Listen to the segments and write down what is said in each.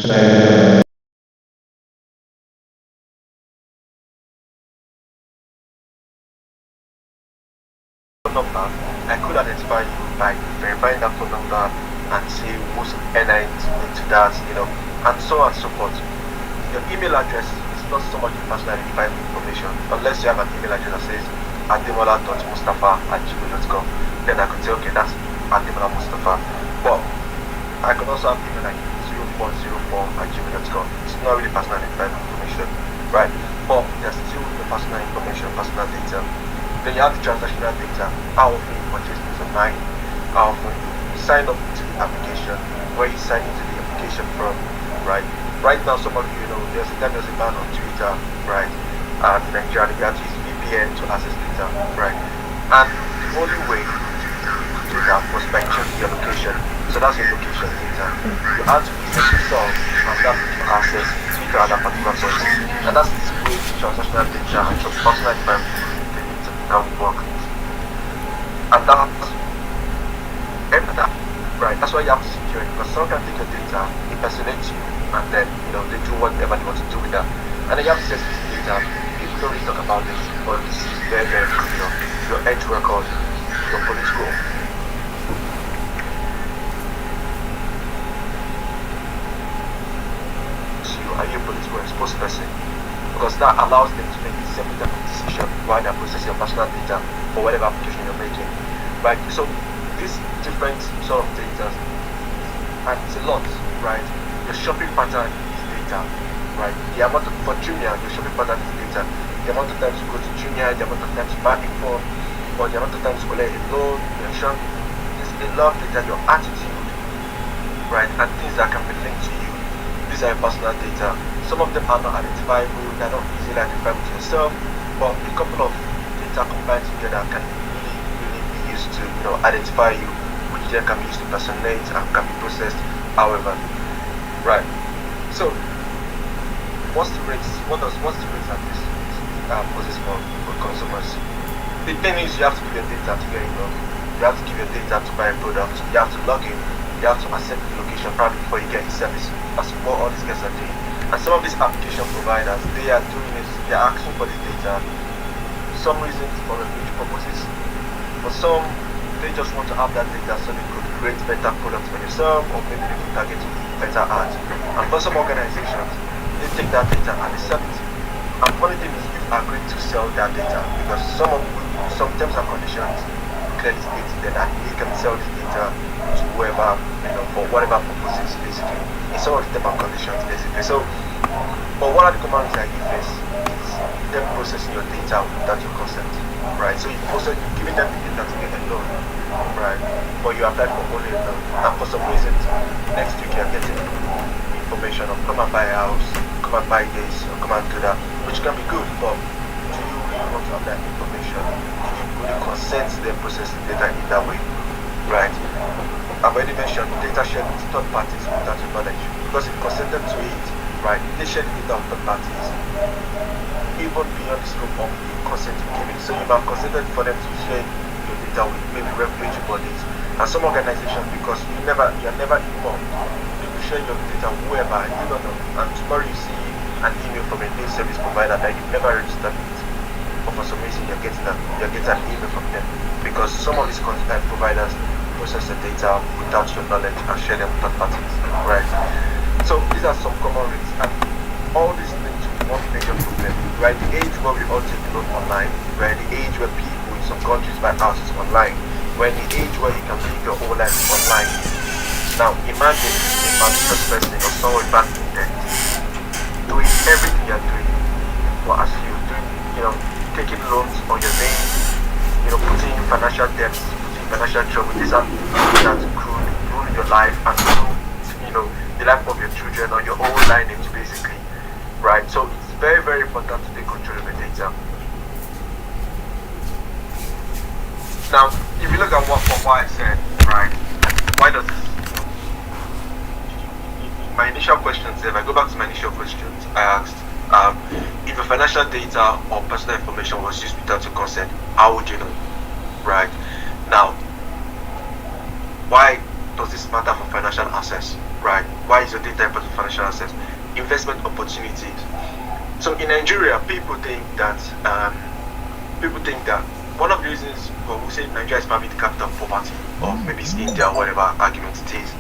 number, I could identify you by verifying that phone number and see who's NI into that, and so on and so forth. Your email address is not so much personal identifying information, unless you have an email address that says ademola.mustafa@gmail.com. Then I could say, okay, that's Ademola Mustafa. But I could also have email like 0404@gmail.com. It's not really personal identifying information, right? But there's still the personal information, personal data. Then you have the transactional data. How often you purchase things online, how often you sign up to the application, where you sign into the application from, right? Right now, some of you know there's a ban on Twitter, right? And in Nigeria, you have to use VPN to access data, right? And the only way to do that was by changing your location. So that's your location data. You have to reset yourself and that to access Twitter at that particular point. And that's the way transactional data and your personal environment can work. And right, that's why you have to secure it, because someone can take your data, impersonate you, and then they do whatever they want to do with that. And then you have to set this data. People don't really talk about this, but this is very, very crucial. Your edge record, your political. Are you a political exposed person? Because that allows them to make a separate decision while they're processing your personal data for whatever application you're making. Right? So these different sort of data, and it's a lot, right? Your shopping pattern is data, right? The amount of for Jumia, your shopping pattern is data. The amount of times you go to Jumia, the amount of times you buy info, or the amount of times you collect a loan, your shop, there's a lot of data, your attitude, right? And things that can be linked to you. These are your personal data. Some of them are not identifiable, they're not easily identifiable to yourself, but a couple of data combined together can really be used to identify you, which then can be used to personate and can be processed however. Right. So what's the rates that this poses for consumers? The thing is, you have to give your data to get involved. You have to give your data to buy a product. You have to log in. You have to accept the location probably before you get a service. That's what all these guys are doing. And some of these application providers, they are doing this, they are asking for this data. Some reasons for regulatory purposes. For some, they just want to have that data so they could create better products for themselves, or maybe they could target better ads. And for some organizations, they take that data and they sell it. And funny thing is, you've agreed to sell that data because some terms and conditions clearly stated that you can sell this data to whoever, for whatever purposes, basically. In some of the terms and conditions, basically. So, but what are the commands that you face is them processing your data without your consent, right? So you're giving them the data to get a loan, right? But you applied for only a loan, and for some reason, next week you're getting information of come and buy a house, come and buy this, or come and do that, which can be good, but do you really want to have that information? Do you really consent to them processing data in that way, right? I've already mentioned data shared with third parties without your knowledge, because if you consented to it, right, they share data with third parties, even beyond the scope of the consent you gave it. So you have consented for them to share your data with maybe regulatory bodies and some organizations, because you're never informed. You will share your data whoever you don't know, and tomorrow you see an email from a new service provider that you've never registered with, but for some reason you're getting an email from them, because some of these content providers process the data without your knowledge and share them with third parties, right? So these are some common risks, and all these things to one major problem. We're at the age where we all take loan online. We're at the age where people in some countries buy houses online. We're in the age where you can live your whole life online. Now imagine a malicious person or someone with bad intent doing everything you're doing, or as you do, taking loans on your name, putting in financial debts, putting in financial trouble. These are things that could ruin your life and the life of your children or your whole lineage, basically, right? So it's very, very important to take control of the data. Now, if you look at what I said, right, why does this? My initial questions, if I go back to my initial questions, I asked, if your financial data or personal information was used without your consent, how would you know, right? Now, why does this matter for financial access, right? Why is your data important for financial access? Investment opportunities. So in Nigeria, people think that one of the reasons we say Nigeria is probably the capital of poverty, or maybe it's India, or whatever argument it is.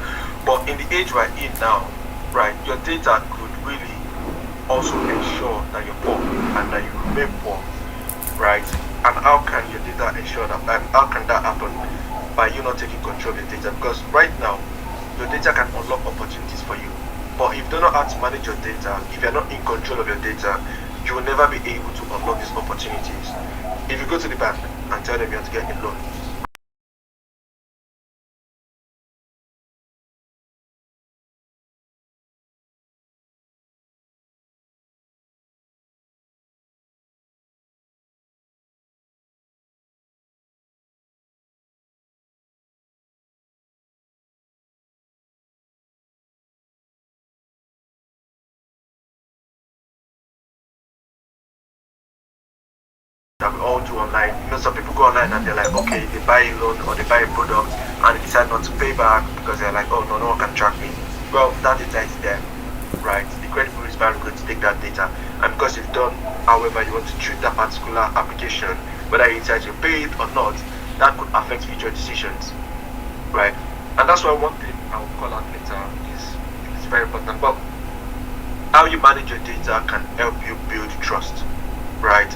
But in the age we're in now, right, your data could really also ensure that you're poor and that you remain poor, right? And how can your data ensure that? And how can that happen? By you not taking control of your data. Because right now, your data can unlock opportunities for you. But if you don't know how to manage your data, if you're not in control of your data, you will never be able to unlock these opportunities. If you go to the bank and tell them you want to get a loan, that we all do online. Some people go online and they're like, okay, they buy a loan or they buy a product and they decide not to pay back because they're like, oh no one can track me. Well, that data is there, right? The credit bureau is very good to take that data, and because you've done, however, you want to treat that particular application, whether you decide to pay it or not, that could affect future decisions, right? And that's why one thing I will call out later is very important. But how you manage your data can help you build trust, right?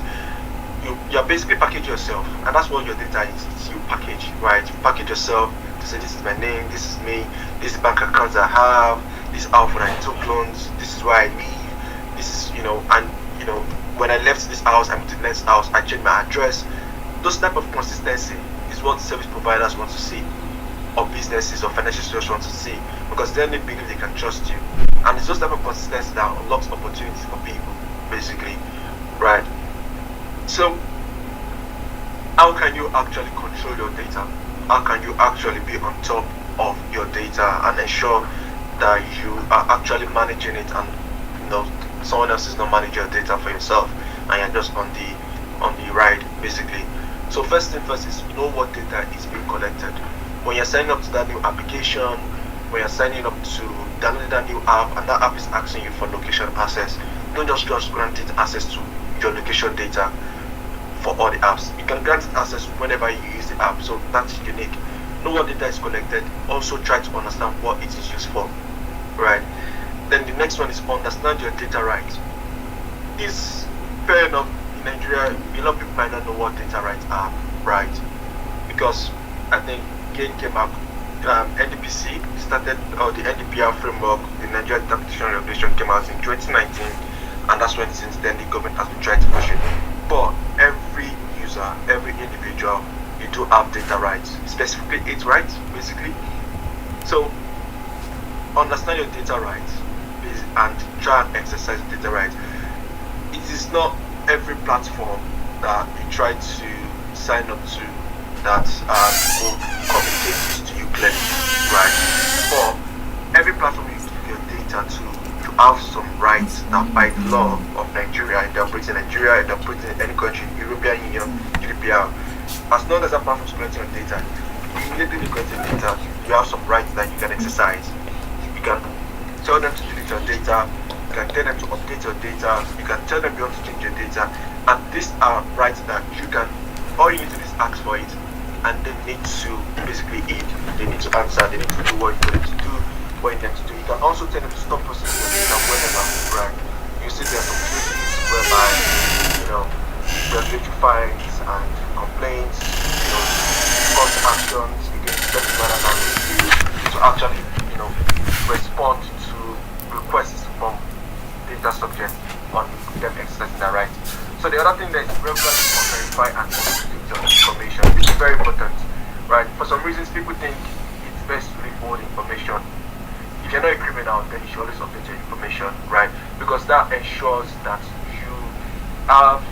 You're basically package yourself, and that's what your data is. It's you package, right? You package yourself to say, this is my name, this is me, this is bank accounts I have, this is how often I took loans, this is where I live, this is, and when I left this house, I moved to the next house, I changed my address. Those type of consistency is what service providers want to see, or businesses or financial institutions want to see, because then they believe they can trust you. And it's those type of consistency that unlocks opportunities for people, basically, right? So, how can you actually control your data? How can you actually be on top of your data and ensure that you are actually managing it, and someone else is not managing your data for yourself and you're just on the ride, basically? So first thing first is know what data is being collected. When you're signing up to that new application, when you're signing up to download that new app and that app is asking you for location access, don't just grant it access to your location data for all the apps. You can grant it access whenever you use the app, so that's unique. Know what data is collected. Also try to understand what it is used for, right? Then the next one is understand your data rights. It's fair enough, in Nigeria, a lot of people might not know what data rights are, right? Because I think GAIN came up, NDPC started, or the NDPR framework, the Nigerian Data Protection Regulation came out in 2019, and that's when since then the government has been trying to push it. But every user, every individual, you do have data rights, specifically 8 rights, basically. So understand your data rights and try and exercise data rights. It is not every platform that you try to sign up to that will communicate this to you clearly, right? But every platform you give your data to, you have some rights that by the law of Nigeria, if they operate in Nigeria, if they operate in any country, European Union, GDPR, as long as that platform is collecting your data, immediately collecting data, you have some rights that you can exercise. You can tell them to delete your data, you can tell them to update your data, you can tell them you want to change your data, and these are rights that you can, all you need to do is ask for it, and they need to basically eat, they need to answer, they need to do what you need to do, what you need to do. You can also tell them to stop processing your data whenever, right? You see there are some cases whereby, regulatory fines and complaints, court actions against service providers and review to actually, respond to requests from data subjects on them exercising their rights. So the other thing that is regularly verify and update your information. It's very important, right? For some reasons, people think it's best to withhold information. If you're not a criminal, then you should always update your information, right? Because that ensures that you have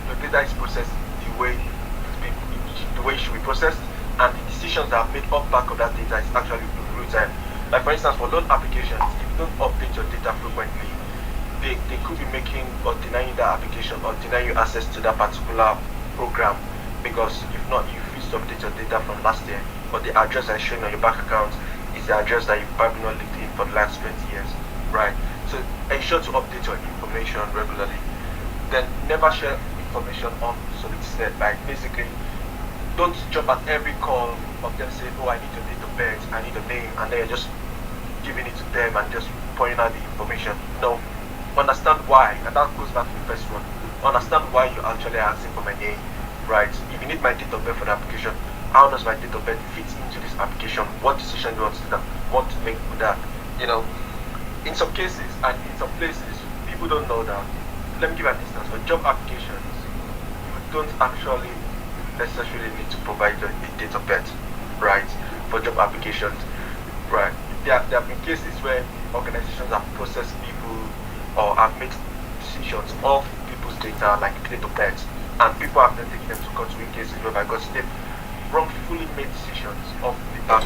your data is processed the way it should be processed, and the decisions that are made off back of that data is actually real time. Like for instance, for loan applications, if you don't update your data frequently, they could be making or denying that application or denying you access to that particular program, because if not, you used to update your data from last year or the address that's showing on your bank account is the address that you've probably not lived in for the last 20 years, right? So ensure to update your information regularly. Then never share information unsolicited. Like basically, don't jump at every call of them saying, "Oh, I need your date of birth, I need a name," and then you're just giving it to them and just pointing out the information. No, understand why, and that goes back to the first one. Understand why you're actually asking for my name, right? If you need my date of birth for the application, how does my date of birth fit into this application? What decision do you want to make with that? You know, in some cases and in some places, people don't know that. Let me give an instance. For job applications, you don't actually necessarily need to provide your date of birth, right? For job applications, right? There have been cases where organizations have processed people or have made decisions of people's data, like date of birth, and people have then taken them to court to win cases whereby because they've wrongfully made decisions of the back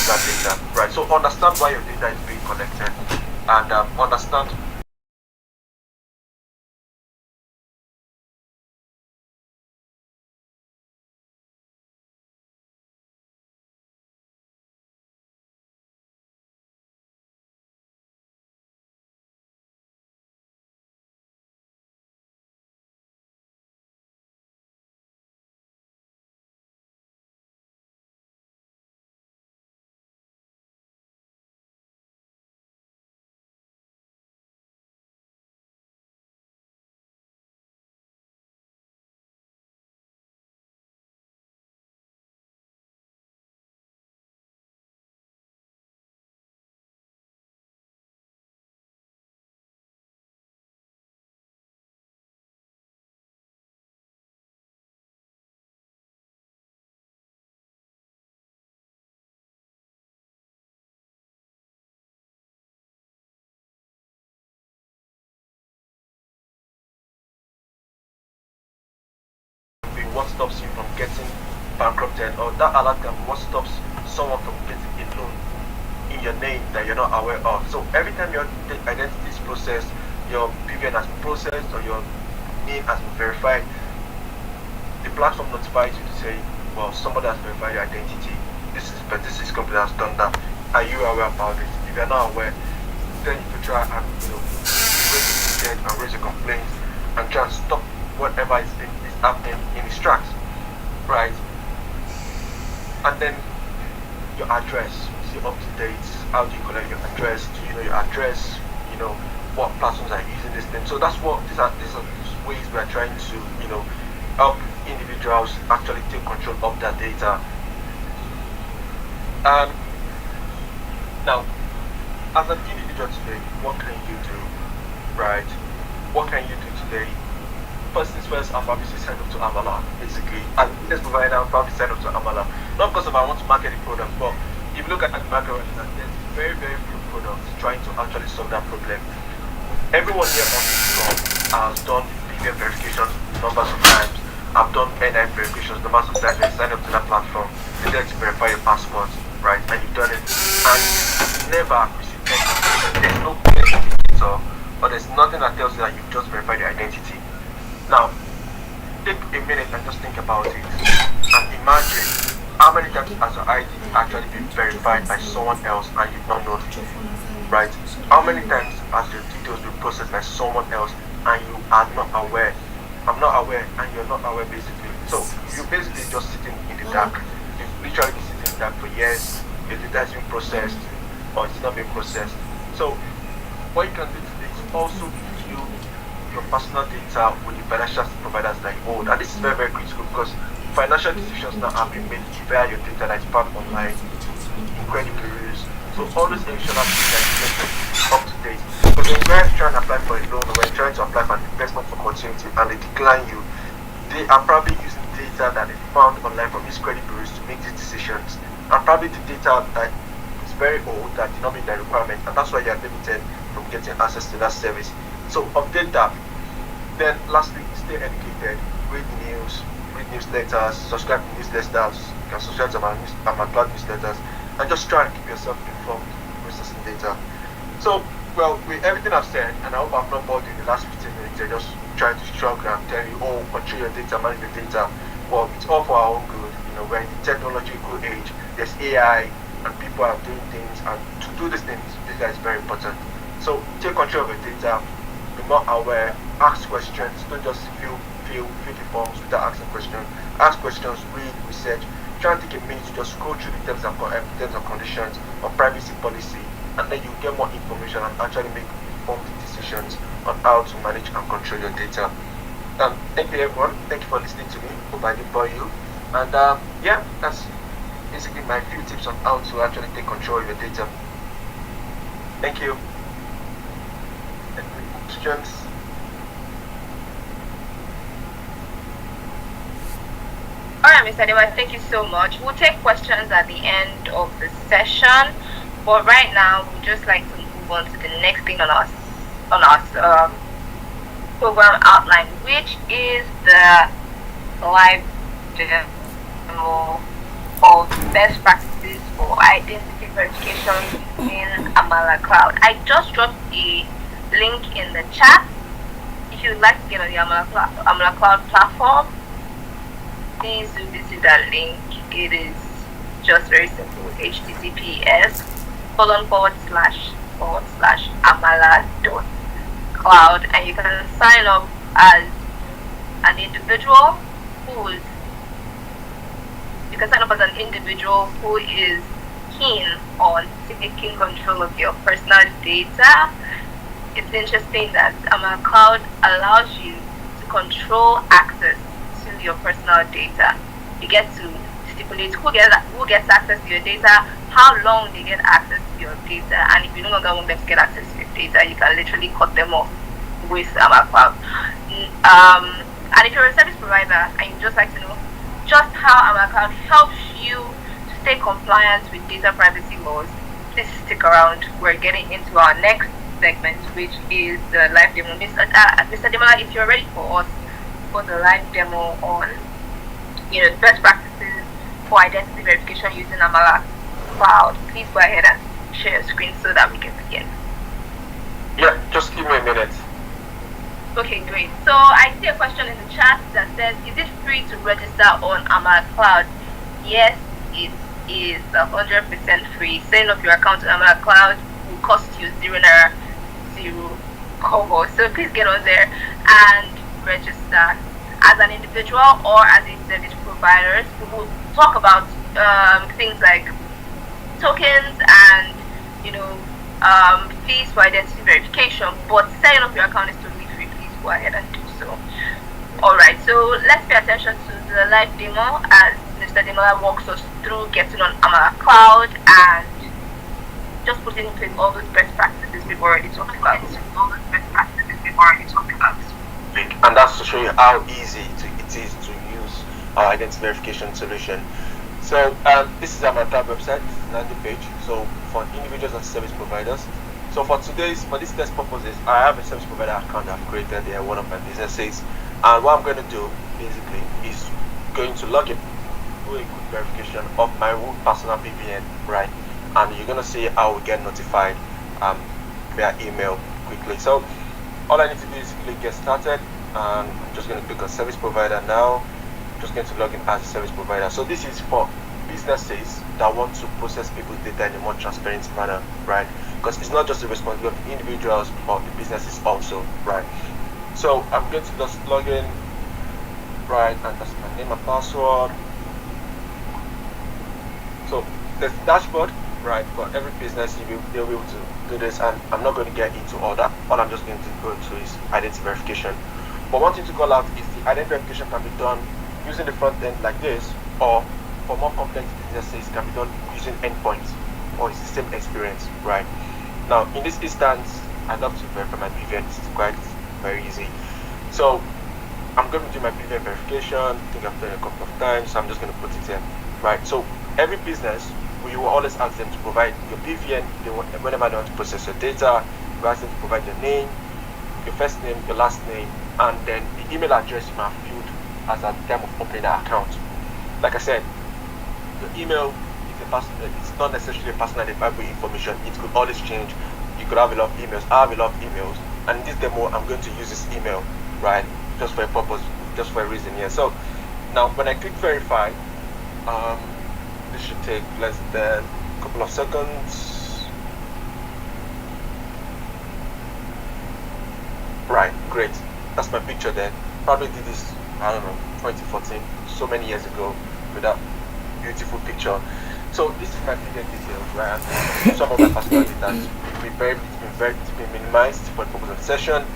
that data, right? So understand why your data is being collected, and understand be what stops you from getting bankrupted, or that alert can be what stops someone from getting a loan in your name that you're not aware of. So every time your identity is processed, your BVN has been processed, or your name has been verified, the platform notifies you to say, well, somebody has verified your identity. This company has done that. Are you aware about it? If you're not aware, then you could try and raise a ticket and raise a complaint and try and stop whatever is happening in its tracks, right? And then your address, is it up to date? How do you collect your address? Do you know your address? You know what platforms are using this thing. So that's what these are ways we are trying to help individuals actually take control of their data. And now, as an individual today, what can you do, right? What can you do today? First things first, I'm probably sign up to Amala, basically. As a business provider, I'm probably sign up to Amala. Not because I want to market the product, but if you look at the market, there's very, very few products trying to actually solve that problem. Everyone here on this call has done BVN verification numbers of times. I've done NI verifications numbers of times. When you sign up to that platform, they need to verify your passport, right? And you've done it, and you never received anything. There's no indicator, or there's nothing that tells you that you've just verified your identity. Now, take a minute and just think about it, and imagine how many times has your ID actually been verified by someone else and you've not known it, right? How many times has your details been processed by someone else and you are not aware? I'm not aware, and you're not aware, basically. So you're basically just sitting in the dark. You've literally been sitting in the dark for years. Your data has been processed, or it's not been processed. So what you can do today is also view your personal data with the financial providers that you own. And this is very, very critical because financial decisions now have been made via your data that is parked online in credit bureaus. So always ensure that data is up to date. Because when you're trying to apply for a loan, or when you're trying to apply for an investment opportunity and they decline you, they are probably using data that they found online from these credit bureaus to make these decisions. And probably the data that is very old that did not meet the requirement, and that's why you are limited from getting access to that service. So update that. Then lastly, stay educated, read news, read newsletters, subscribe to newsletters. You can subscribe to my blog newsletters, and just try and keep yourself informed processing data. So, well, with everything I've said, and I hope I've not bored you in the last 15 minutes, I just trying to struggle and tell you, oh, control your data, manage your data. But it's all for our own good. We're in the technological age. There's AI, and people are doing things. And to do these things, data is very important. So take control of your data. Be more aware. Ask questions. Don't just fill the forms without asking questions. Ask questions. Read, research. Try and take a minute to just go through the terms and conditions of privacy policy, and then you get more information and actually make informed decisions on how to manage and control your data. Thank you everyone. Thank you for listening to me. Hope I didn't bore you. And yeah, that's basically my few tips on how to actually take control of your data. Thank you. Any questions? Alright, Mr. Dema, thank you so much. We'll take questions at the end of the session, but right now we'd just like to move on to the next thing on our program outline, which is the live demo of best practices for identity verification in Amala Cloud. I just dropped a link in the chat. If you'd like to get on the Amala Cloud platform, please do visit that link. It is just very simple. https://amala.cloud, and you can sign up as an individual who is keen on taking control of your personal data. It's interesting that Amala Cloud allows you to control access to your personal data. You get to stipulate who gets access to your data, how long they get access to your data, and if you no longer want them to get access to your data, you can literally cut them off with Amala Cloud. And if you're a service provider and you just like to know just how Amala Cloud helps you to stay compliant with data privacy laws, please stick around. We're getting into our next segment, which is the live demo. Mr. Demola, if you're ready for us for the live demo on best practices for identity verification using Amala Cloud, please go ahead and share your screen so that we can begin. Yeah, just give me a minute. Okay, great. So I see a question in the chat that says, is it free to register on Amala Cloud? Yes, it is 100% free. Setting up your account on Amala Cloud will cost you zero kobo. So please get on there and register. As an individual or as a service provider, we will talk about things like tokens and fees for identity verification, but setting up your account is totally free. Please go ahead and do so. Alright, so let's pay attention to the live demo as Mr. Demola walks us through getting on Amala Cloud and just putting in place all those best practices we've already talked about. And that's to show you how easy it is to use our identity verification solution. So this is our Cloud website, landing page. So for individuals and service providers. So for this test purposes, I have a service provider account I've created there, one of my businesses. And what I'm going to do basically is going to log in, do a quick verification of my own personal VPN, right? And you're going to see how we get notified via email quickly. So all I need to do is basically get started, and I'm just going to click on service provider now. I'm just going to log in as a service provider. So this is for businesses that want to process people's data in a more transparent manner, right? Because it's not just the responsibility of individuals or the businesses also, right? So I'm going to just log in, right, and that's my name and password. So there's dashboard, right, for every business. They'll be able to do this, and I'm not going to get into all that. All I'm just going to go to is identity verification. But one thing to call out is the identity verification can be done using the front end like this, or for more complex businesses can be done using endpoints, or it's the same experience, right? Now in this instance, I love to verify my BVN. It's quite very easy. So I'm going to do my BVN verification. I think I've done it a couple of times, so I'm just going to put it in, right? So every business, we will always ask them to provide your BVN. Whenever they want to process your data, we ask them to provide your name, your first name, your last name, and then the email address you might have filled as at the time of opening that account. Like I said, the email it's not necessarily personal identifiable information. It could always change. You could have a lot of emails. I have a lot of emails, and in this demo, I'm going to use this email, right, just for a purpose, just for a reason here. So Now, when I click verify, um, this should take less than a couple of seconds. Right, great. That's my picture there. Probably did this, I don't know, 2014, so many years ago, with that beautiful picture. So this is my video details, right? Some of my personal data has been minimized for the purpose of the session.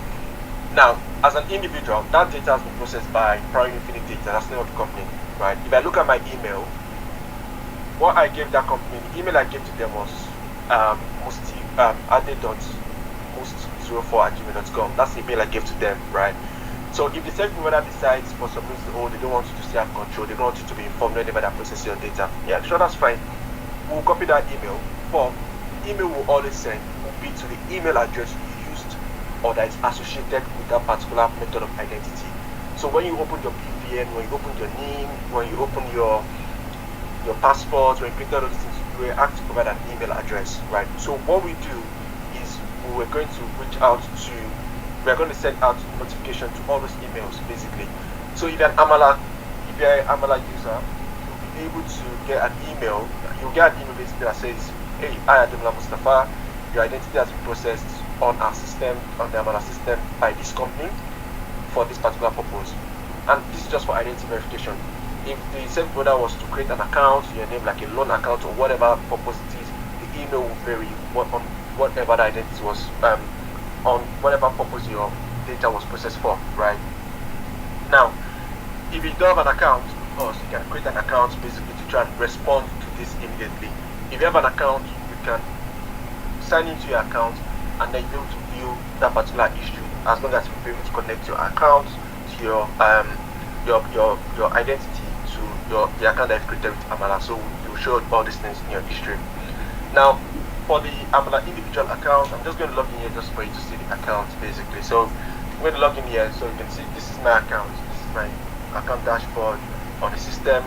Now, as an individual, that data has been processed by Prime Infinite Data. That's the name of the company, right? If I look at my email, what I gave that company, the email I gave to them was ade.most04@gmail.com. That's the email I gave to them, right? So if the service provider decides for some reason, they don't want you to still have control, they don't want you to be informed whenever they process your data, yeah, sure, that's fine. We'll copy that email, but the email will always send will be to the email address you used or that is associated with that particular method of identity. So when you open your BVN, when you open your name, when you open your passport, when you print all those things, you will have to provide an email address, right? So what we do is we're going to send out notification to all those emails basically. So if you're an Amala user, you'll be able to get an email. You'll get an email basically that says, hey, I Ademola Mustafa, your identity has been processed on our system, on the Amala system by this company for this particular purpose. And this is just for identity verification. If the service provider was to create an account, your name like a loan account or whatever purpose it is, the email will vary on whatever the identity was, on whatever purpose your data was processed for, right? Now, if you don't have an account with us, you can create an account basically to try and respond to this immediately. If you have an account, you can sign into your account and then you'll be able to view that particular issue as long as you'll be able to connect your account to your identity to the account that you've created with Amala. So you'll show all these things in your history. Now, for the Amala individual account, I'm just going to log in here just for you to see the account basically. So I'm going to log in here so you can see this is my account. This is my account dashboard on the system.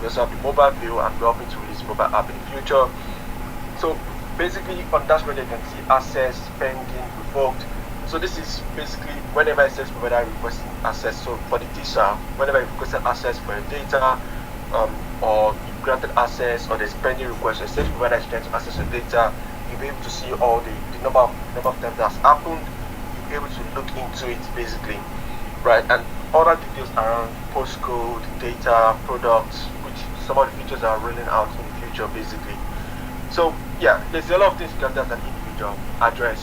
We also have the mobile view and we're hoping to release mobile app in the future. So basically on dashboard you can see access, pending, revoked. So this is basically whenever a service provider requests access. So for the DSA, whenever you requested access for your data, or you granted access, or there's pending request, a service provider is trying to access your data, you'll be able to see all the number of times that's happened. You'll be able to look into it basically, right? And other details around postcode, data, products, which some of the features are rolling out in the future basically. So yeah, there's a lot of things you can do as an individual. Address,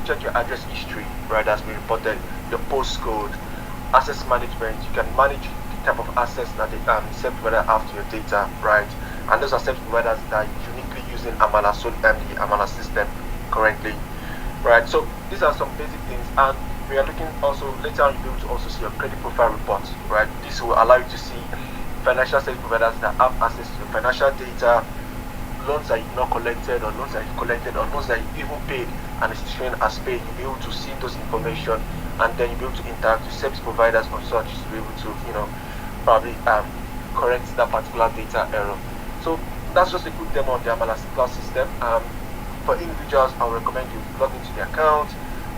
check your address history, right? That's been reported. Your postcode, access management. You can manage the type of access that the service provider have to your data, right? And those are service providers that are uniquely using Amala, so the Amala system currently, right? So these are some basic things, and we are looking also later on. You'll be able to also see your credit profile reports, right? This will allow you to see financial service providers that have access to your financial data, loans that you've not collected, or loans that you've collected, or loans that you've even paid and it's showing as paid. You'll be able to see those information, and then you'll be able to interact with service providers or such to be able to, probably correct that particular data error. So that's just a quick demo on the Amala cloud system. For individuals, I would recommend you log into the account.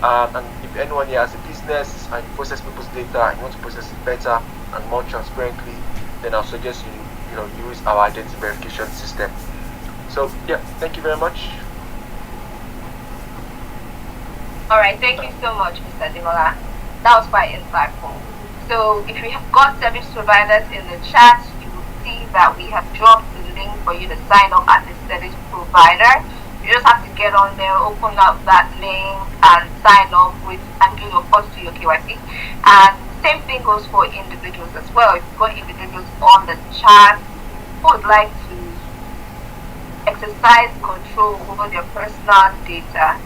And if anyone here has a business and you process people's data and you want to process it better and more transparently, then I'll suggest you use our identity verification system. So yeah, thank you very much. Alright, thank you so much, Mr. Ademola. That was quite insightful. So if you have got service providers in the chat, you will see that we have dropped the link for you to sign up as a service provider. You just have to get on there, open up that link and sign up and do your first to your KYC. And same thing goes for individuals as well. If you've got individuals on the chat who would like to exercise control over their personal data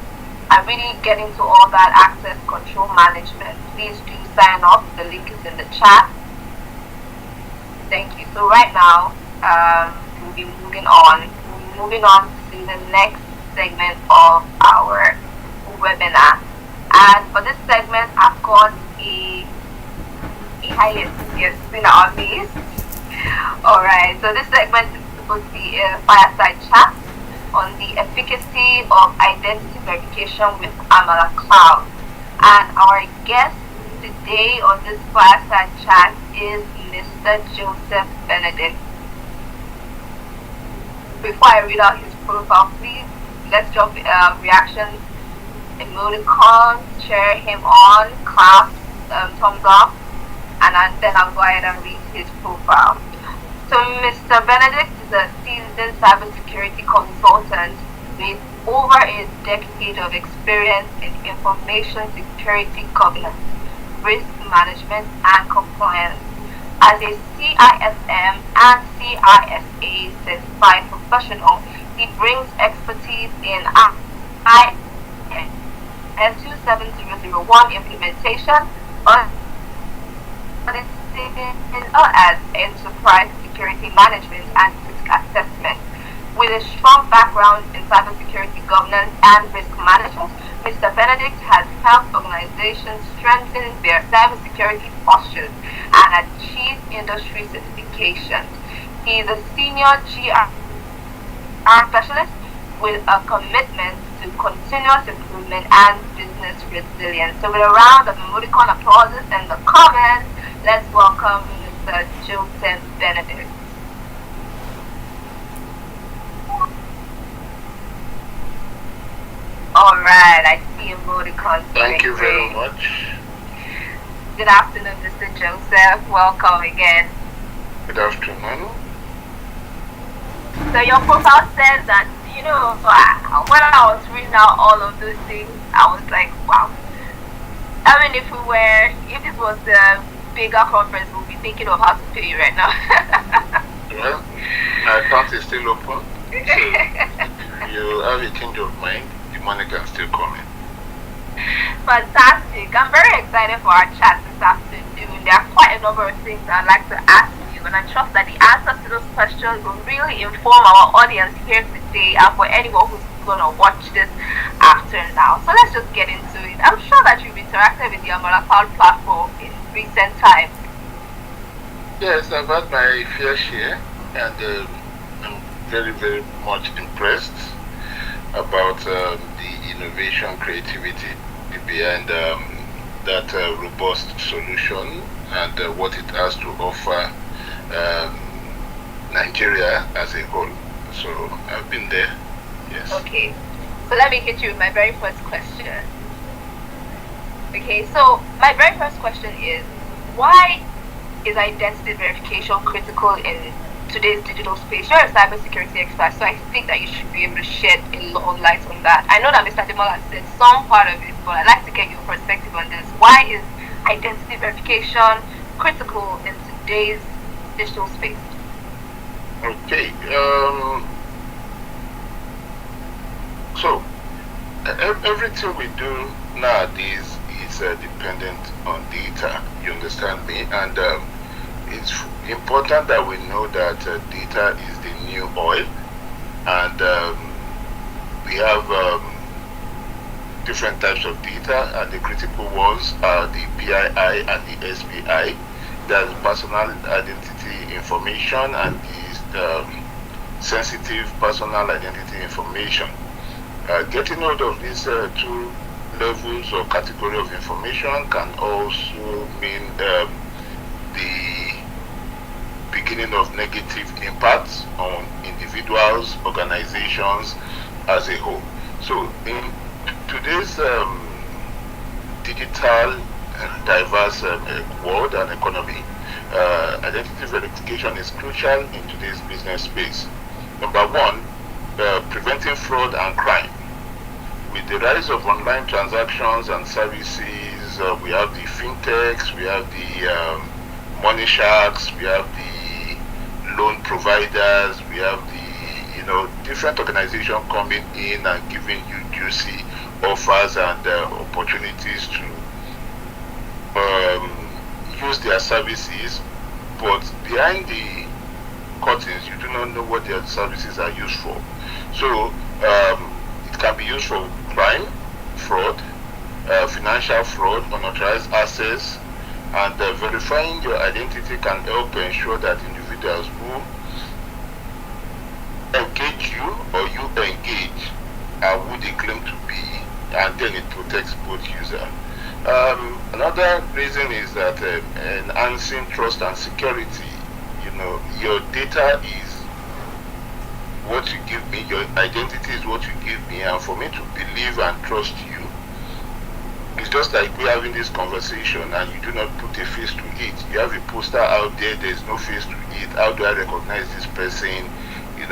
and really get into all that access control management, please do sign up. The link is in the chat. Thank you. So right now, we'll be moving on to the next segment of our webinar. And for this segment, I've got a highly enthusiastic speaker on me. Alright, so this segment is supposed to be a fireside chat on the efficacy of identity verification with Amala Cloud. And our guest today on this fireside chat is Mr. Joseph Benedict. Before I read out his profile, please let's drop reactions, emoticons, share him on, clap, thumbs up, and then I'll go ahead and read his profile. So Mr. Benedict is a seasoned cybersecurity consultant with over a decade of experience in information security governance, risk management, and compliance. As a CISM and CISA certified professional, he brings expertise in IS 27001 implementation, as enterprise security management and risk assessment. With a strong background in cybersecurity governance and risk management, Mr. Benedict has helped organizations strengthen their cybersecurity postures and achieve industry certifications. He is a senior GR specialist with a commitment to continuous improvement and business resilience. So with a round of emoticon applauses in the comments, let's welcome Mr. Joseph Benedict. Alright, I see emoticons. Thank you very much. Good afternoon, Mr. Joseph. Welcome again. Good afternoon. So your profile says that, when I was reading out all of those things, I was like, wow. I mean, if this was a bigger conference, we'll be thinking of how to pay you right now. Well, my account is still open. So if you have a change of mind, the money can still come in. Fantastic. I'm very excited for our chat this afternoon. There are quite a number of things I'd like to ask you, and I trust that the answers to those questions will really inform our audience here today and for anyone who's going to watch this after now. So let's just get into it. I'm sure that you've interacted with the Amala Cloud platform in recent times. Yes, I've had my fair share, and I'm very, very much impressed about the innovation, creativity behind that robust solution and what it has to offer Nigeria as a whole. So I've been there. Yes. Okay. So let me hit you with my very first question. Okay, so my very first question is, why is identity verification critical in today's digital space? You're a cybersecurity expert, so I think that you should be able to shed a lot of light on that. I know that Mr. Demola said some part of it, but I'd like to get your perspective on this. Why is identity verification critical in today's digital space? Okay. So everything we do nowadays is dependent on data. You understand me? And it's important that we know that data is the new oil, and we have different types of data, and the critical ones are the PII and the SPI. There's personal identity information and the sensitive personal identity information. Getting hold of these two levels or category of information can also mean the beginning of negative impacts on individuals, organizations as a whole. So in today's digital and diverse world and economy, identity verification is crucial in today's business space. Number one, preventing fraud and crime. With the rise of online transactions and services, we have the fintechs, we have the money sharks, we have the loan providers, we have the different organizations coming in and giving you juicy offers and opportunities to use their services, but behind the curtains you do not know what their services are used for. So it can be used for crime, fraud, financial fraud, unauthorized access, and verifying your identity can help ensure that individuals who engage you or you engage are who they claim to be, and then it protects both users. Another reason is that enhancing trust and security. Your data is what you give me, your identity is what you give me, and for me to believe and trust you, it's just like we're having this conversation and you do not put a face to it. You have a poster out there, there's no face to it. How do I recognize this person? You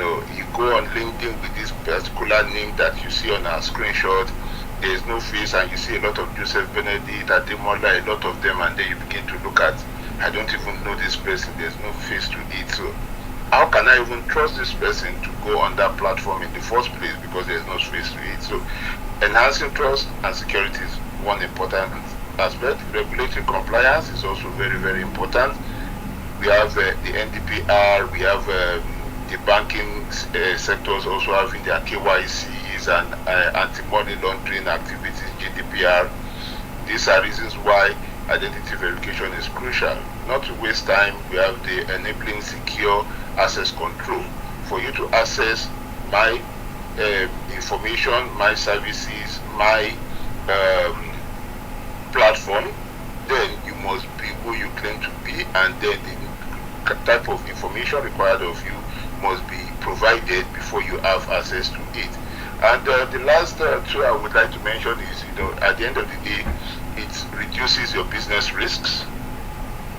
go on LinkedIn with this particular name that you see on our screenshot, there's no face, and you see a lot of Joseph Benedict, Ademola, a lot of them, and then you begin to look at, I don't even know this person, there's no face to it. So how can I even trust this person to go on that platform in the first place, because there's no face to it? So enhancing trust and security is one important aspect. Regulatory compliance is also very, very important. We have the NDPR, we have the banking sectors also having their KYCs and anti-money laundering activities, GDPR. These are reasons why identity verification is crucial. Not to waste time, we have the enabling secure access control. For you to access my information, my services, my platform, then you must be who you claim to be, and then the type of information required of you must be provided before you have access to it. And the last two I would like to mention is, at the end of the day, it reduces your business risks.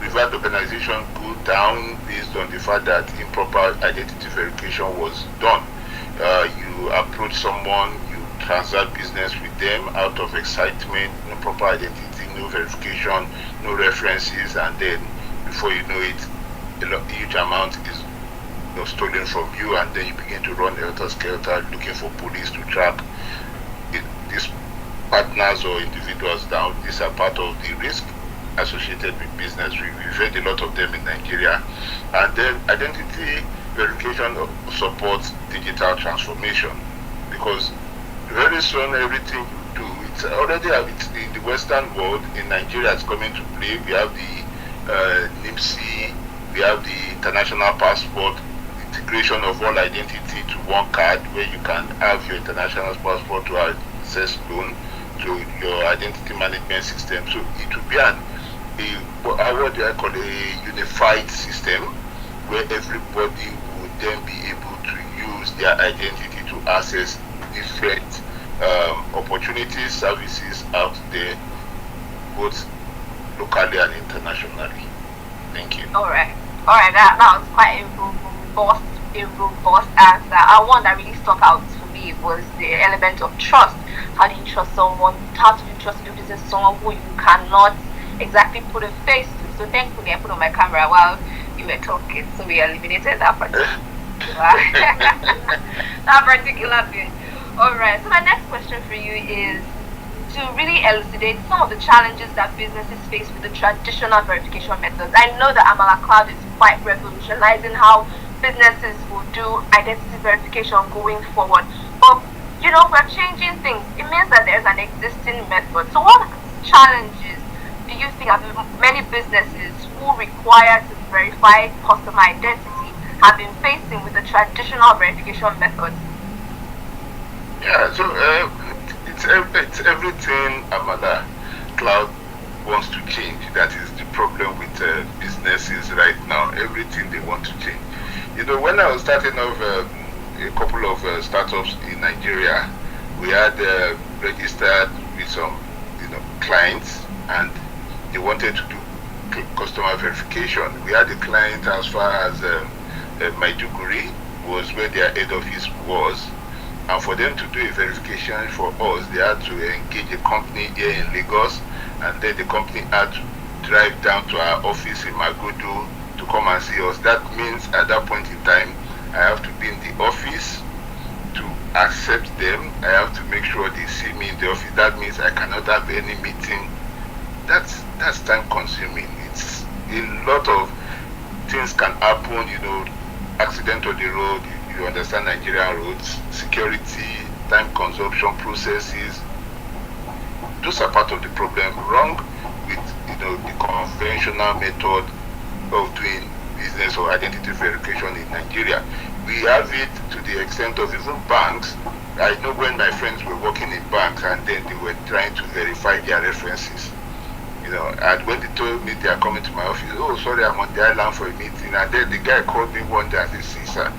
We've had organization go down based on the fact that improper identity verification was done. You approach someone, you transact business with them out of excitement, no proper identity, no verification, no references, and then before you know it, a huge amount is stolen from you, and then you begin to run helter-skelter looking for police to track these partners or individuals down. These are part of the risk associated with business. We've heard a lot of them in Nigeria. And then identity verification supports digital transformation, because very soon everything you do, it's already in the Western world. In Nigeria, it's coming to play. We have the NIPSI, we have the international passport, integration of all identity to one card, where you can have your international passport to access loan to your identity management system. So it will be what do I call a unified system, where everybody would then be able to use their identity to access different opportunities, services out there, both locally and internationally. Thank you. All right. That was quite a robust answer. And one that really stuck out for me was the element of trust. How do you trust someone? How do you trust to do business with someone who you cannot exactly put a face to? So thankfully, I put on my camera while you were talking, so we eliminated that particular thing. All right. So my next question for you is to really elucidate some of the challenges that businesses face with the traditional verification methods. I know that Amala Cloud is quite revolutionizing how businesses will do identity verification going forward. But we're changing things. It means that there's an existing method. So what challenges do you think many businesses who require to verify customer identity have been facing with the traditional verification method? Yeah, so it's everything Amala Cloud wants to change. That is the problem with businesses right now. Everything they want to change. When I was starting off a couple of startups in Nigeria, we had registered with some clients, and they wanted to do customer verification. We had a client as far as Maiduguri was where their head office was, and for them to do a verification for us, they had to engage a company here in Lagos, and then the company had to drive down to our office in Magodo to come and see us. That means at that point in time, I have to be in the office to accept them. I have to make sure they see me in the office. That means I cannot have any meeting. That's time consuming. It's a lot of things can happen, accident on the road. You understand Nigerian roads, security, time consumption processes. Those are part of the problem. Wrong with the conventional method of doing business or identity verification in Nigeria. We have it to the extent of even banks. I know when my friends were working in banks and then they were trying to verify their references. And when they told me they are coming to my office, oh, sorry, I'm on the island for a meeting. And then the guy called me one day and said, see, sir,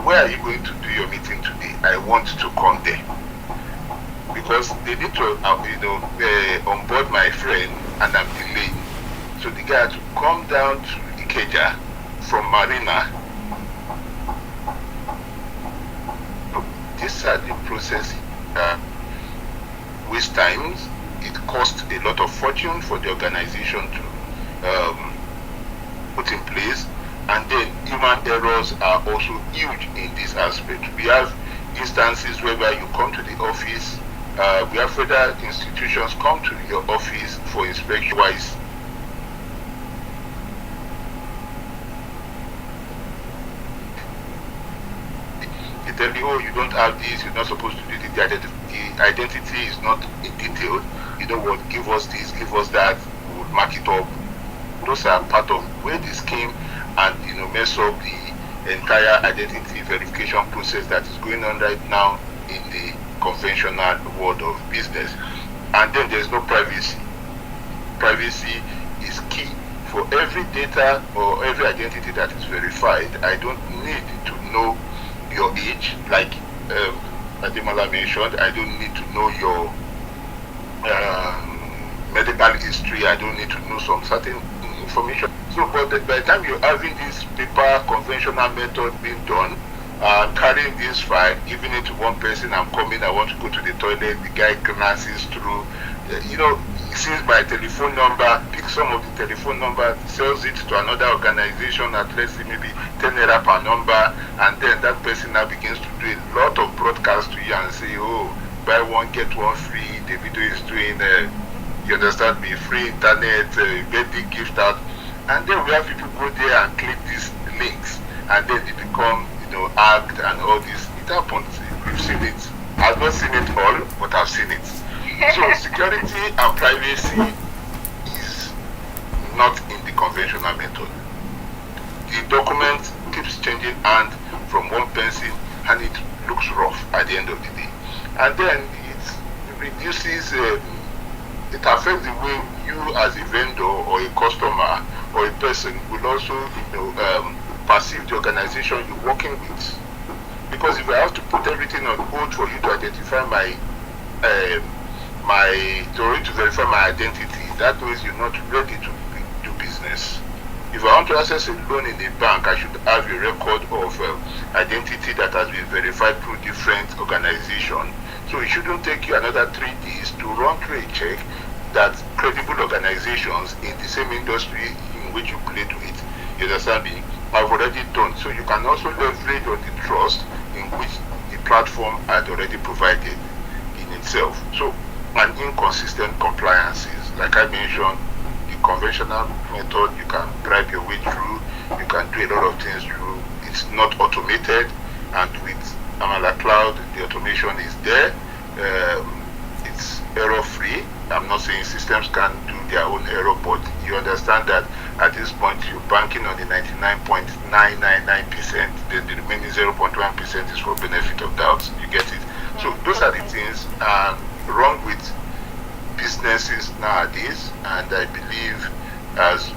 where are you going to do your meeting today? I want to come there. Because they need to, onboard my friend, and I'm delayed. So the guy had to come down to Ikeja from Marina. This the process waste times. It costs a lot of fortune for the organization to put in place, and then human errors are also huge in this aspect. We have instances whereby you come to the office, we have federal institutions come to your office for inspection wise. They tell you, oh, you don't have this, you're not supposed to do it. The identity is not in detail. You know what, give us this, give us that, we would mark it up. Those are part of where this came and mess up the entire identity verification process that is going on right now in the conventional world of business. And then there's no privacy. Privacy is key for every data or every identity that is verified. I don't need to know your age, like Ademola mentioned. I don't need to know your medical history. I don't need to know some certain information. So, but by the time you're having this paper conventional method being done, carrying this file, giving it to one person, I'm coming, I want to go to the toilet, the guy glances through, he sees my telephone number, picks some of the telephone number, sells it to another organization at let's say maybe 10 naira per number, and then that person now begins to do a lot of broadcasts to you and say, oh, buy one, get one free, the video is doing, you understand me, free internet, get the gift out, and then we have people go there and click these links, and then it become, hacked and all this. It happens. We've seen it. I've not seen it all, but I've seen it. So security and privacy is not in the conventional method. The document keeps changing hand from one person, and it looks rough at the end of the day. And then it reduces, it affects the way you as a vendor or a customer or a person will also, perceive the organization you're working with. Because if I have to put everything on hold for you to identify to verify my identity, that means you're not ready to do business. If I want to access a loan in a bank, I should have a record of identity that has been verified through different organizations. So it shouldn't take you another 3 days to run through a check that credible organizations in the same industry in which you play to it, you understand me, have already done. So you can also leverage on the trust in which the platform had already provided in itself. So, and inconsistent compliances, like I mentioned, the conventional method, you can bribe your way through, you can do a lot of things through. It's not automated, and with Amala Cloud, the automation is there. It's error-free. I'm not saying systems can do their own error, but you understand that at this point you're banking on the 99.999%, then the remaining 0.1% is for benefit of doubt. You get it? So those are the things wrong with businesses nowadays, and I believe as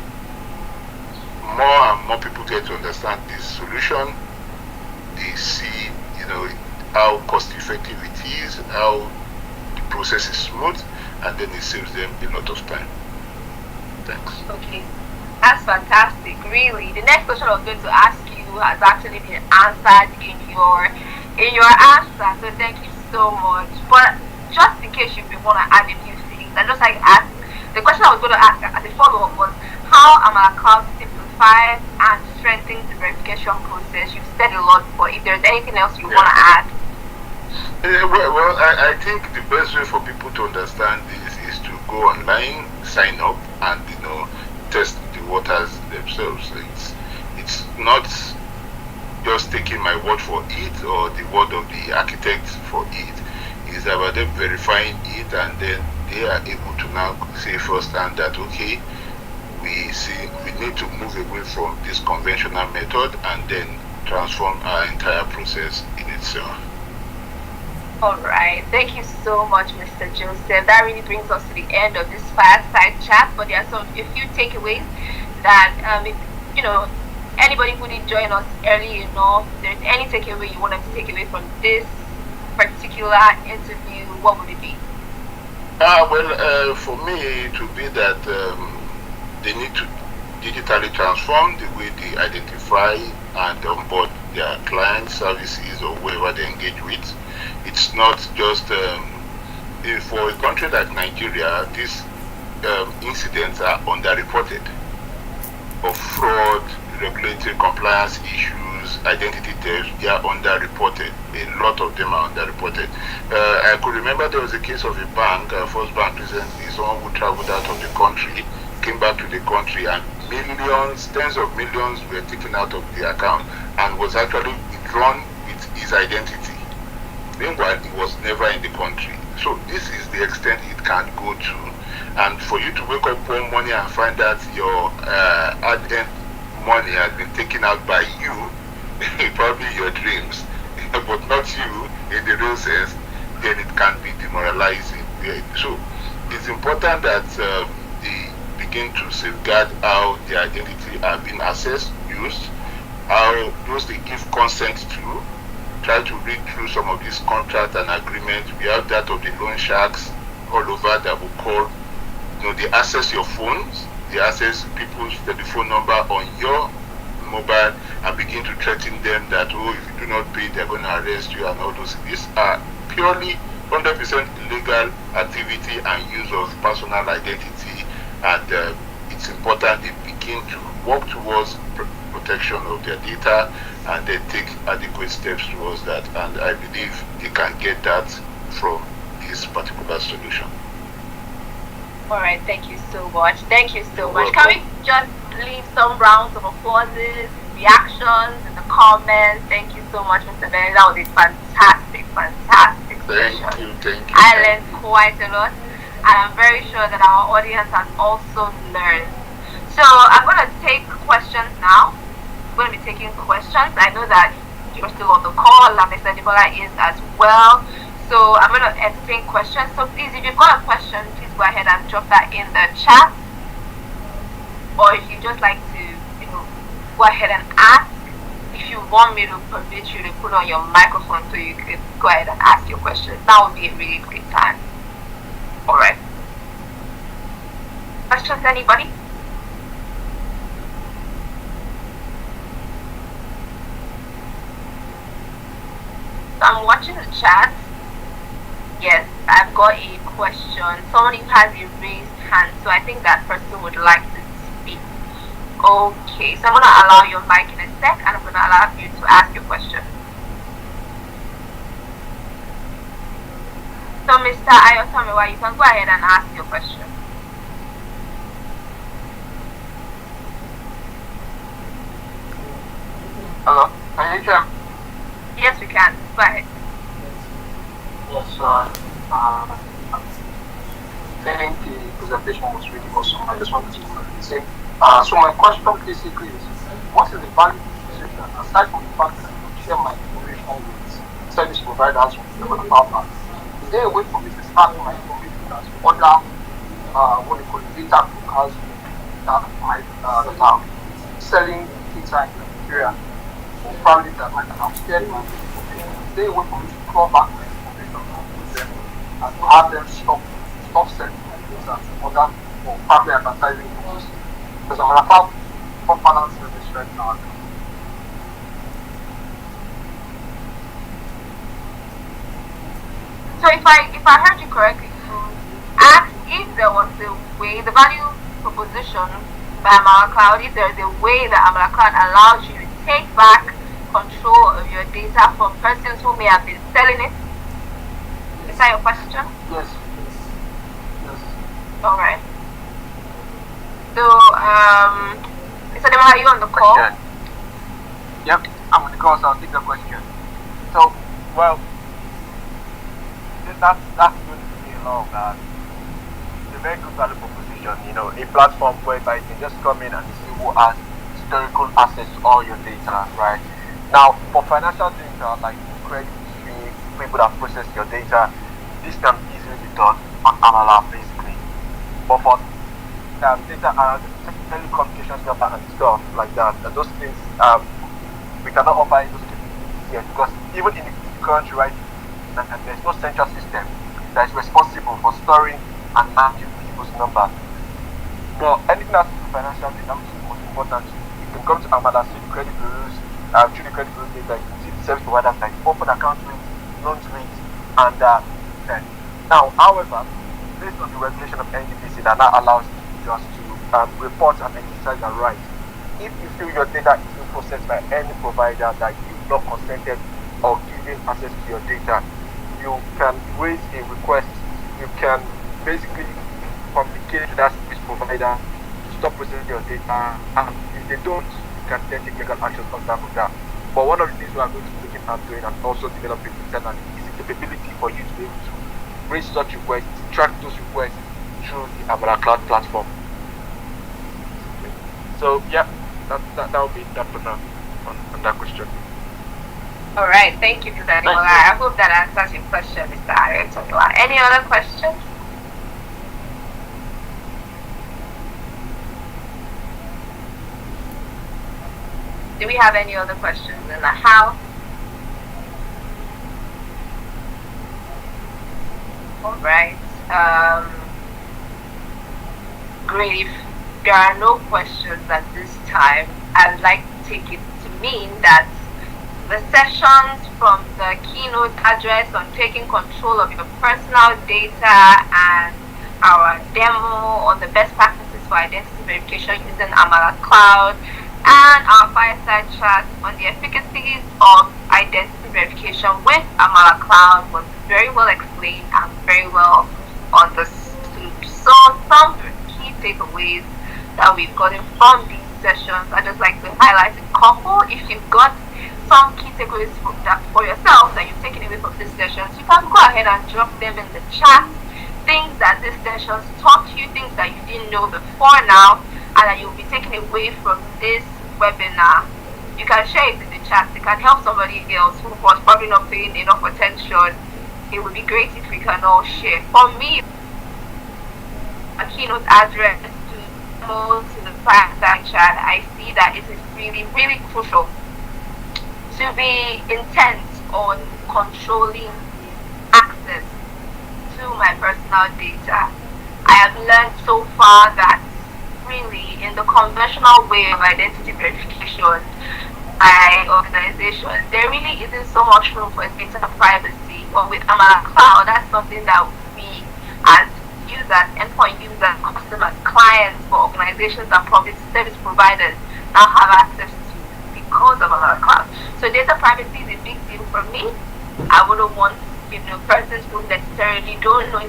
more and more people get to understand this solution, they see, how cost effective it is, how the process is smooth, and then it saves them a lot of time. Thanks. Okay, that's fantastic. Really, the next question I was going to ask you has actually been answered in your answer. So thank you so much. But just in case you want to add a few things, I just like ask the question I was going to ask as a follow-up was how Amala Cloud simplifies and strengthens the verification process. You've said a lot, but if there's anything else you want to add. Well, I think the best way for people to understand this is to go online, sign up, and test the waters themselves. It's not just taking my word for it or the word of the architect for it. It's about them verifying it, and then they are able to now say firsthand that okay, we need to move away from this conventional method and then transform our entire process in itself. All right. Thank you so much, Mr. Joseph. That really brings us to the end of this fireside chat. But there are a few takeaways that, if, anybody who didn't join us early enough, if there's any takeaway you want them to take away from this particular interview, what would it be? For me, it would be that they need to digitally transform the way they identify and onboard their client services or whoever they engage with. It's not just for a country like Nigeria, these incidents are underreported of fraud, regulatory compliance issues, identity theft. They are underreported. A lot of them are underreported. I could remember there was a case of a bank, First Bank recently, someone who traveled out of the country, came back to the country, and millions, tens of millions were taken out of the account and was actually withdrawn with his identity. Meanwhile, he was never in the country. So this is the extent it can go to. And for you to wake up one morning and find that your hard-earned money has been taken out by you, probably your dreams, but not you in the real sense, then it can be demoralizing. So it's important that they begin to safeguard how their identity are being accessed, used, how those they give consent to. Try to read through some of these contracts and agreements. We have that of the loan sharks all over that will call, they access your phones, they access people's telephone number on your mobile and begin to threaten them that, if you do not pay, they're going to arrest you and all those. These are purely 100% illegal activity and use of personal identity, and it's important they begin to work towards protection of their data and then take adequate steps towards that. And I believe they can get that from this particular solution. All right, thank you so much. Thank you so much. Can we just leave some rounds of applauses, reactions in the comments? Thank you so much, Mr. Bennett. That was a fantastic session. Thank you. I learned quite a lot, and I'm very sure that our audience has also learned. So I'm going to take questions now. Going to be taking questions. I know that you're still on the call, and Mr. Nicola is as well. So I'm going to entertain questions. So please, if you've got a question, please go ahead and drop that in the chat. Or if you just like to, go ahead and ask. If you want me to permit you to put on your microphone so you could go ahead and ask your questions, that would be a really great time. All right. Questions, anybody? I'm watching the chat. Yes, I've got a question. Someone has a raised hand, so I think that person would like to speak. Okay, so I'm going to allow your mic in a sec, and I'm going to allow you to ask your question. So, Mr. Ayotomiwa, you can go ahead and ask your question. Hello, can you hear me? Yes, we can. Go ahead. Yes, I think the presentation was really awesome. I just wanted to say, so my question basically is, what is the value proposition, aside from the fact that I can share my information with service providers from the partners? Is there a way for me to start my information as other, what they call data brokers that are selling data in Nigeria? Probably that I can share my information. They will come to claw back my information with them and have them stop selling my data to other or probably advertising companies. Because I'm gonna have for finance service right now. So if I heard you correctly, you asked if there was a way, the value proposition by Amara Cloud, if there's a way that Amara Cloud allows you to take back control of your data from persons who may have been selling it. Is that your question? Yes. All right. So, Mr. Dema, are you on the call? Yep, I'm on the call, so I'll take the question. So, well, that's going to be a lot of that. It's a very good value proposition, a platform whereby you can just come in and see who has historical access to all your data, right? Now, for financial data like credit history, people that process your data. This can easily be done on Amala basically. But for data and telecommunications number and stuff like that, and those things, we cannot offer those capabilities yet because even in the country right now, there's no central system that is responsible for storing and managing people's number. But anything that's financial data, which is the most important, you can come to Amala, see the credit bureaus, through the credit bureau data, you can see the service providers like open account rates, loans rates, and now, however, based on the regulation of NDPC that now allows just to report and exercise their rights, if you feel your data is being processed by any provider that you've not consented or given access to your data, you can raise a request. You can basically communicate to that service provider to stop processing your data, and if they don't, you can then take legal action on top of that. But one of the things we are going to be looking at doing and also developing internally is the capability for you to be able to raise such requests, track those requests through the Amala Cloud platform. So yeah, that will be that for now on that question. All right, thank you, Mr. Ademola. I hope that answers your question, Mr. Aretola. Any other questions? Do we have any other questions in the house? All right. Great. If there are no questions at this time, I'd like to take it to mean that the sessions from the keynote address on taking control of your personal data and our demo on the best practices for identity verification using Amala Cloud and our fireside chat on the efficacies of identity verification with Amala Cloud was very well explained and very well understood. So some key takeaways that we've gotten from these sessions, I'd just like to highlight a couple. If you've got some key takeaways for yourself that you've taken away from these sessions, you can go ahead and drop them in the chat. Things that these sessions taught you, things that you didn't know before now, and that you'll be taking away from this webinar. You can share it in the chat. It can help somebody else who was probably not paying enough attention. It would be great if we can all share. For me, a keynote address to go to the fireside chat, I see that it is really, really crucial to be intent on controlling access to my personal data. I have learned so far that really in the conventional way of identity verification by organizations, there really isn't so much room for data privacy. But with Amala Cloud, that's something that we as users, endpoint users, customers, clients for organizations and public service providers now have access to because of Amala Cloud. So data privacy is a big deal for me. I wouldn't want persons who necessarily don't know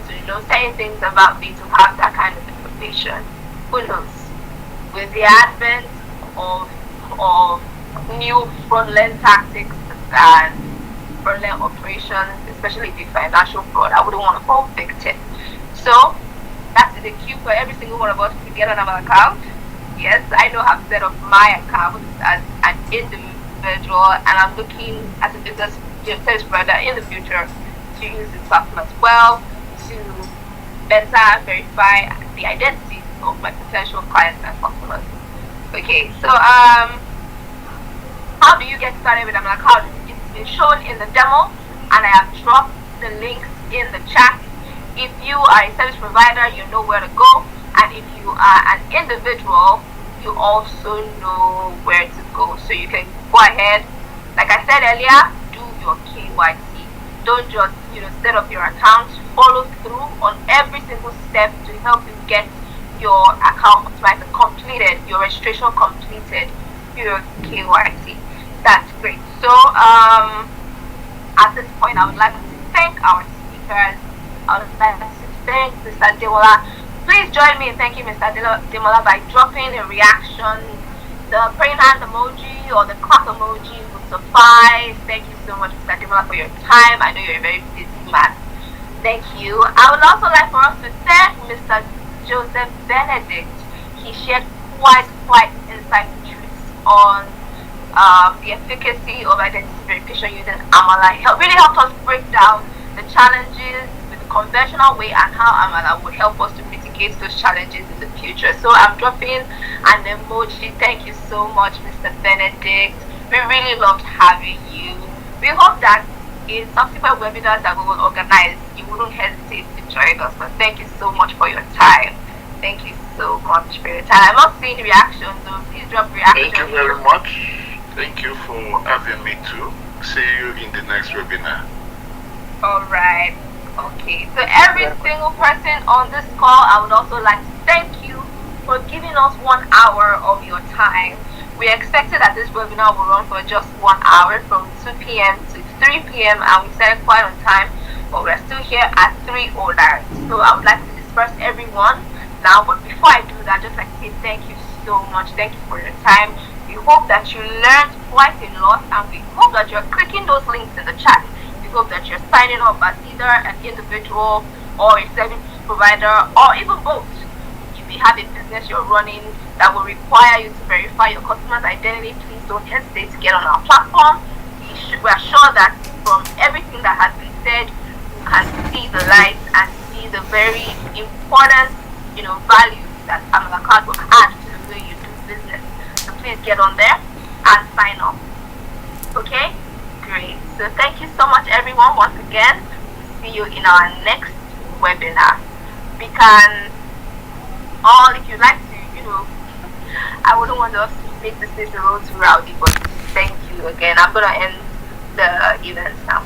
certain things about me to have that kind of information. Who knows? With the advent of new fraudulent tactics and fraudulent operations, especially the financial fraud, I wouldn't want to fall victim. So that's the cue for every single one of us to get on our account. Yes, I know I've set up my account as an individual, and I'm looking as a business service provider in the future to use this platform as well to better verify the identity of my potential clients and customers. Okay, so how do you get started with Amala Cloud? It's been shown in the demo, and I have dropped the links in the chat. If you are a service provider, you know where to go, and if you are an individual, you also know where to go. So you can go ahead, like I said earlier, do your KYC. Don't just set up your account. Follow through on every single step to help you get your account completed, your registration completed, your KYC. That's great. So at this point, I would like to thank our speakers. I would like to thank Mr. Ademola. Please join me in thanking Mr. Ademola by dropping a reaction. The praying hand emoji or the clap emoji would suffice. Thank you so much, Mr. Ademola, for your time. I know you're a very busy man. Thank you. I would also like for us to thank Mr. Joseph Benedict. He shared quite insightful truths on the efficacy of identity verification using Amala really helped us break down the challenges with the conventional way and how Amala would help us to mitigate those challenges in the future. So I'm dropping an emoji. Thank you so much, Mr. Benedict. We really loved having you. We hope that in subsequent webinars that we will organize, you wouldn't hesitate to join us. But thank you so much for your time. Thank you so much for your time. I'm not seeing reactions, so please drop reactions. Thank you very much. Thank you for having me too. See you in the next webinar. Alright. Okay. So every single person on this call, I would also like to thank you for giving us 1 hour of your time. We expected that this webinar will run for just 1 hour from 2 p.m. to 3 p.m. and we started quite on time, but we're still here at 3:09. So I would like to disperse everyone now, but before I do that, just like to say thank you so much. Thank you for your time. We hope that you learned quite a lot, and we hope that you're clicking those links in the chat. We hope that you're signing up as either an individual or a service provider, or even both. If you have a business you're running that will require you to verify your customer's identity, please don't hesitate to get on our platform. We are sure that from everything that has been said, you can see the light and see the very important, values that Amala Cloud will add to the way you do business. So please get on there and sign up. Okay? Great. So thank you so much, everyone, once again. See you in our next webinar. We can if you'd like to, I wouldn't want us to make this a little too rowdy, but thank you again. I'm going to end the event now.